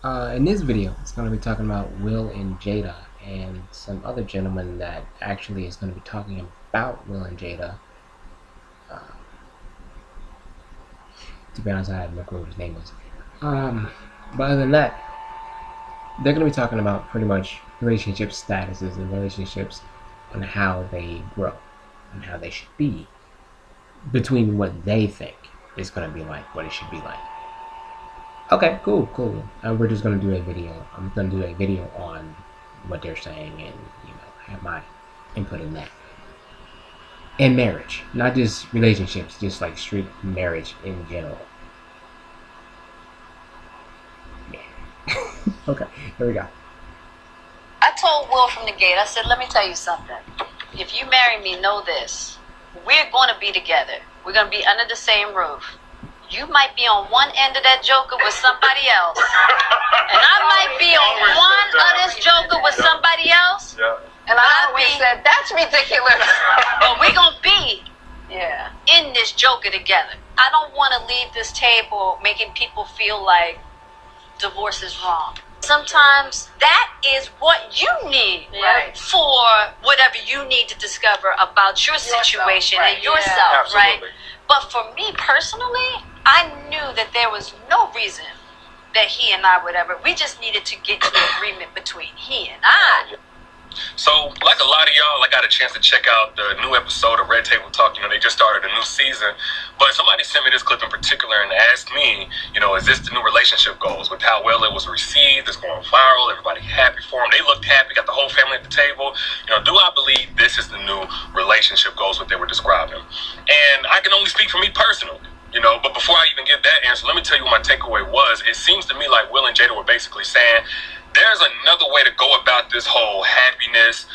In this video, it's going to be talking about Will and Jada and some other gentleman that actually is going to be talking about Will and Jada. Uh, to be honest, I have no clue what his name is. But other than that, they're going to be talking about pretty much relationship statuses and relationships and how they grow and how they should be between what they think is going to be like, what it should be like. Okay, cool. We're just gonna do a video. I'm gonna do a video on what they're saying and have my input in that. And marriage, not just relationships, just like street marriage in general. Yeah. Okay, here we go. I told Will from the gate, I said, let me tell you something. If you marry me, know this. We're going to be together. We're going to be under the same roof. You might be on one end of that joker with somebody else. And I might be on one of this joker with somebody else. Yeah. And I always said, that's ridiculous. But we're going to be in this joker together. I don't want to leave this table making people feel like divorce is wrong. Sometimes that is what you need for whatever you need to discover about your situation and yourself, right? But for me personally, I knew that there was no reason that he and I would ever. We just needed to get to an agreement between he and I. So, like a lot of y'all, I got a chance to check out the new episode of Red Table Talk. They just started a new season. But somebody sent me this clip in particular and asked me, is this the new relationship goals? With how well it was received, it's going viral, everybody happy for them. They looked happy, got the whole family at the table. Do I believe this is the new relationship goals, what they were describing? And I can only speak for me personally. But before I even get that answer, let me tell you what my takeaway was. It seems to me like Will and Jada were basically saying, there's another way to go about this whole happiness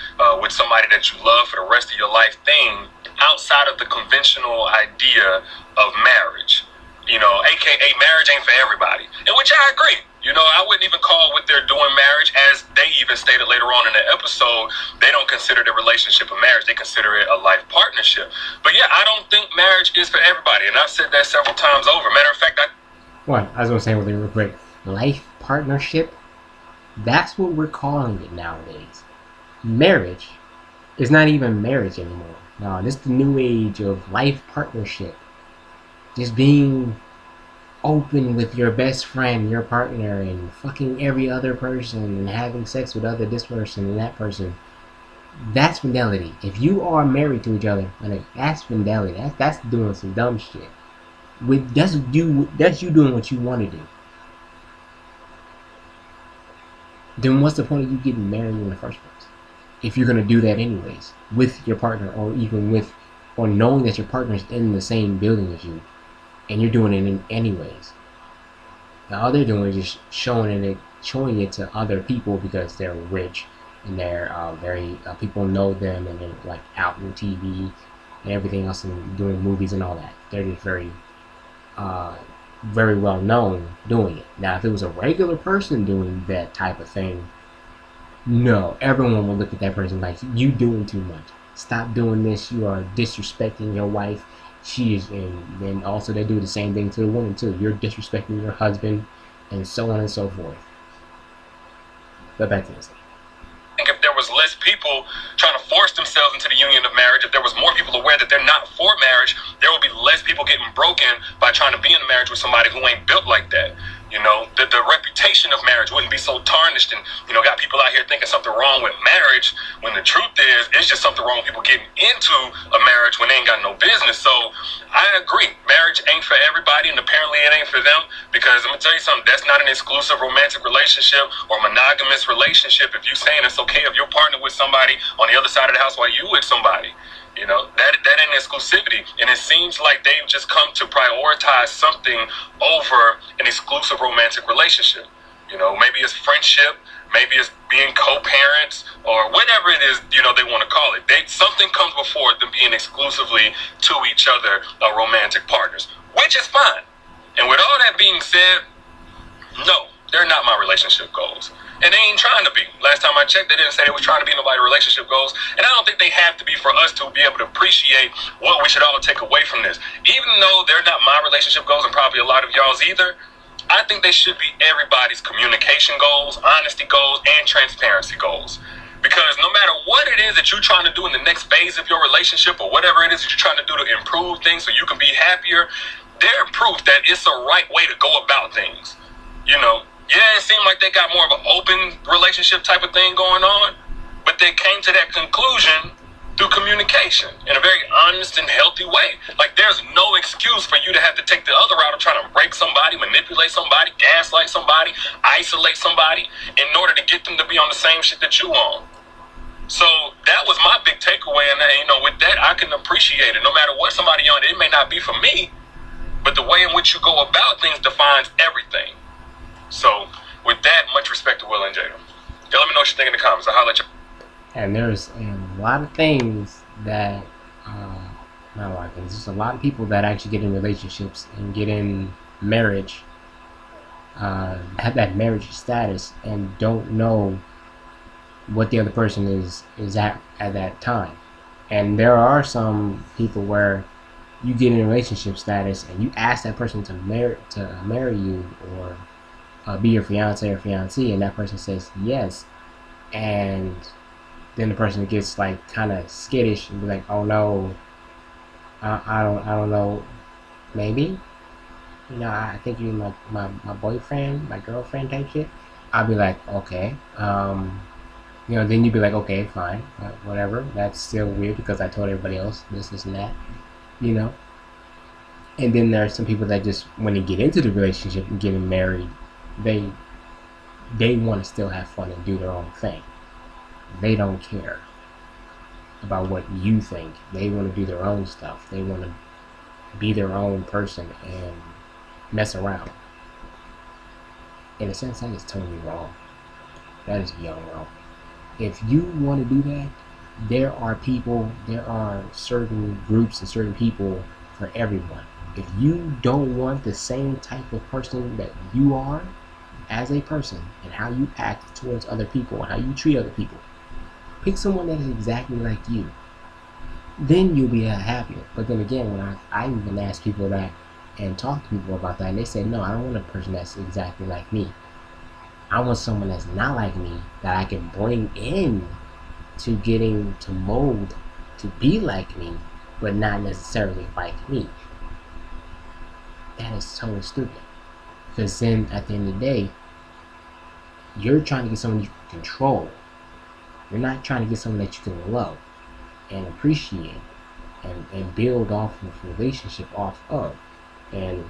with somebody that you love for the rest of your life thing outside of the conventional idea of marriage. AKA marriage ain't for everybody. In which I agree. I wouldn't even call what they're doing marriage, as they even stated later on in the episode. They don't consider their relationship a marriage. They consider it a life partnership. But yeah, I don't think marriage is for everybody. And I've said that several times over. Matter of fact, I was going to say really real quick. Life partnership? That's what we're calling it nowadays. Marriage is not even marriage anymore. No, this is the new age of life partnership. Just being open with your best friend, your partner, and fucking every other person and having sex with this person and that person. That's fidelity. If you are married to each other, that's fidelity. That's doing some dumb shit. That's you doing what you want to do. Then what's the point of you getting married in the first place? If you're gonna do that anyways, with your partner, or even or knowing that your partner's in the same building as you, and you're doing it anyways. Now all they're doing is just showing it to other people because they're rich and they're people know them and they're like out on TV and everything else and doing movies and all that. They're just very well known doing it. Now if it was a regular person doing that type of thing, no, everyone will look at that person like, you doing too much. Stop doing this. You are disrespecting your wife. She is, and then also they do the same thing to the woman too. You're disrespecting your husband, and so on and so forth. But back to this. I think if there was less people trying to force themselves into the union of marriage, if there was more people aware that they're not for marriage, there would be less people getting broken by trying to be in a marriage with somebody who ain't built like that. The reputation of marriage wouldn't be so tarnished and, got people out here thinking something wrong with marriage, when the truth is, it's just something wrong with people getting into a marriage when they ain't got no business. So I agree. Marriage ain't for everybody, and apparently it ain't for them, because I'm going to tell you something, that's not an exclusive romantic relationship or monogamous relationship. If you're saying it's okay if you're partnered with somebody on the other side of the house while you with somebody, that ain't exclusivity. And it seems like they've just come to prioritize something over an exclusive romantic relationship. Maybe it's friendship, maybe it's being co-parents, or whatever it is, they want to call it. Something comes before them being exclusively to each other romantic partners, which is fine. And with all that being said, no, they're not my relationship goals. And they ain't trying to be. Last time I checked, they didn't say they was trying to be nobody's relationship goals. And I don't think they have to be for us to be able to appreciate what we should all take away from this. Even though they're not my relationship goals, and probably a lot of y'all's either, I think they should be everybody's communication goals, honesty goals, and transparency goals. Because no matter what it is that you're trying to do in the next phase of your relationship, or whatever it is that you're trying to do to improve things so you can be happier, they're proof that it's a right way to go about things. You know, yeah, it seemed like they got more of an open relationship type of thing going on, but they came to that conclusion through communication in a very honest and healthy way. Like, there's no excuse for you to have to take the other route of trying to break somebody, manipulate somebody, gaslight somebody, isolate somebody in order to get them to be on the same shit that you on. So that was my big takeaway, and you know, with that, I can appreciate it. No matter what somebody on, it may not be for me, but the way in which you go about things defines everything. So with that, much respect to Will and Jada. Yeah, let me know what you think in the comments. I'll holler at you. And there's a lot of things that, not a lot of things, there's a lot of people that actually get in relationships and get in marriage, have that marriage status and don't know what the other person is at that time. And there are some people where you get in a relationship status and you ask that person to marry you, or be your fiance or fiancée, and that person says yes, and then the person gets like kind of skittish and be like, oh no, I don't know, maybe, you know, I think you're my boyfriend, my girlfriend type shit. I'll be like, okay, you know, then you'd be like, okay, fine, whatever. That's still weird because I told everybody else this and that, you know. And then there are some people that just, when they get into the relationship and getting married, they want to still have fun and do their own thing. They don't care about what you think. They want to do their own stuff. They want to be their own person and mess around. In a sense, that is totally wrong. That is beyond wrong. If you want to do that, there are certain groups and certain people for everyone. If you don't want the same type of person that you are as a person, and how you act towards other people and how you treat other people, pick someone that is exactly like you. Then you'll be happier. But then again, when I even ask people that and talk to people about that, and they say, no, I don't want a person that's exactly like me. I want someone that's not like me, that I can bring in to getting to mold to be like me, but not necessarily like me. That is totally stupid. Because then at the end of the day, you're trying to get someone you can control. You're not trying to get someone that you can love and appreciate and build off of a relationship off of and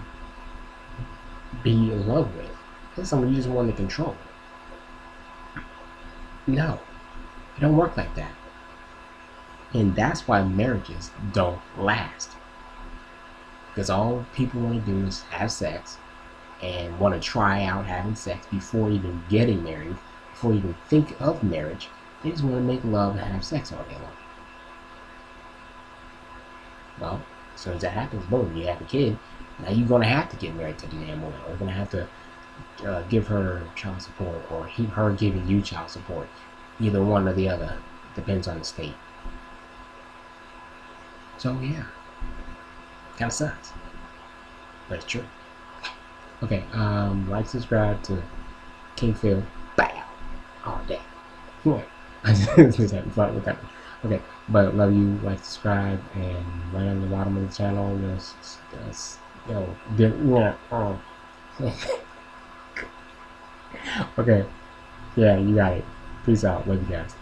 be in love with. That's someone you just want to control. No, it don't work like that. And that's why marriages don't last. Because all people want to do is have sex and want to try out having sex before even getting married, before you even think of marriage. They just want to make love and have sex all day long. Well, as soon as that happens, boom, you have a kid. Now you're going to have to get married to the damn woman. Or you're going to have to give her child support, or her giving you child support. Either one or the other. Depends on the state. So, yeah. Kind of sucks. But it's true. Okay, like, subscribe to King Phil. Bow! All day. Yeah. I just having fun with that. Okay, but love you, like, subscribe, and right on the bottom of the channel, okay, yeah, you got it. Peace out. Love you guys.